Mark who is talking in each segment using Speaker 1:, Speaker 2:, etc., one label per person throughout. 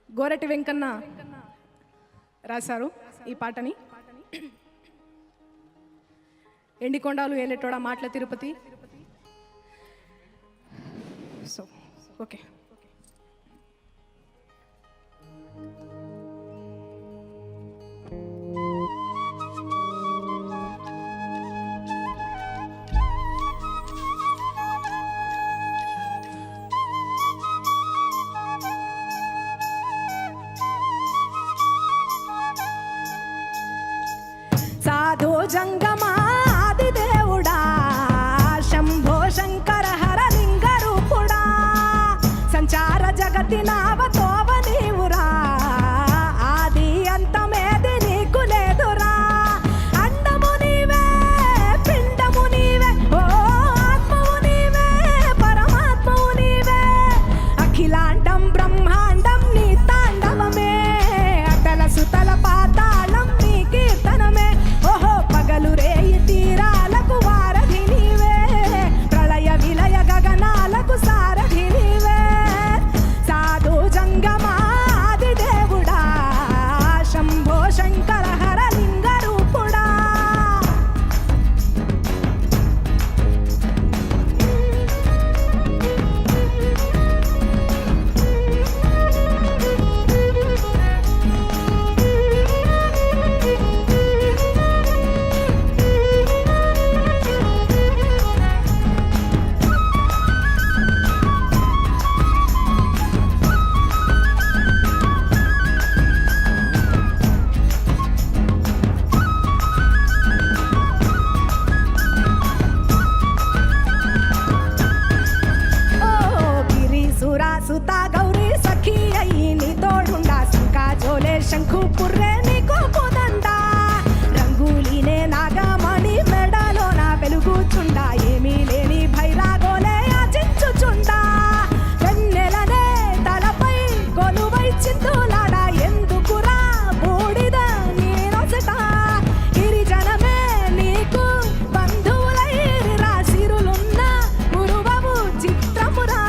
Speaker 1: గోరటి వెంకన్న రాశారు ఈ పాటని. ఎండికొండాలు ఏలేటోడా మాటల తిరుపతి. సో ఓకే, సాధు జంగమా ఆది దేవుడా శంభో శంకర హర లింగ రూపుడా సంచార జగతి నావతోవ నీవురా ఆది అంతమేది నీకు లేదురా అండము నీవే పిండము నీవే ఓ ఆత్మవు నీవే పరమాత్మవు నీవే అఖిలాండం బ్రహ్మాండం నీ తాండవమే అటల సుతల పాతాళం నీ కీర్తనమే ఓహో పగలు రేయి తీరాలకు వారధి నీవే ప్రళయ విలయ గగనాలకు సారథి నీవే సాధు జంగమాది దేవుడా శంభో శంకర హర లింగ రూపుడా. సుత గౌరీ సఖీ అయ్యి నీ తోడుండా శంకా జోలే శంఖు పుర్రే నీకు పోదండా రంగులీనే నాగమణి మెడలో నా వెలుగుచుండా ఏమీ లేని భైరాగోలే ఆచించుచుండా వెన్నెలనే తలపై కొలువై చిందులాడా ఎందుకురా బూడిద నేనొసట గిరిజనమే నీకు బంధువులైరా సిరులున్న గురువవు చిత్రమురా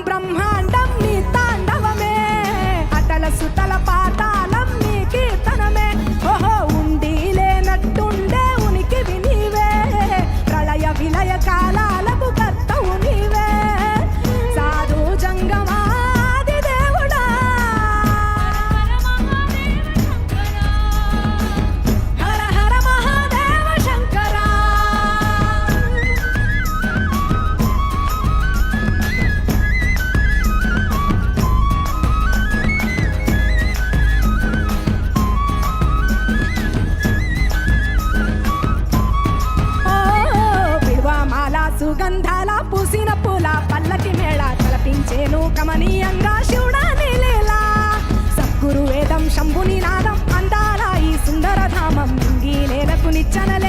Speaker 1: బ్రహ్మాండం నీ తాండవమే అటల సుతల పాతాళం నీ కీర్తనమే ఓహో ఉండి లేనట్టుండే ఉనికివి నీవే ప్రళయ విలయ కాలాలకు కర్తవు నీవే సాధు జంగమాది దేవుడా హర హర మహాదేవ శంకరా. సుగంధాల పూసిన పూల పల్లకి మేళ తలపించేను కమనీయంగా శివుడా నీలేలా సద్గురు వేదం శంభుని నాదం అందాల ఈ సుందర ధామం నింగి నేలకు నిచ్చనలే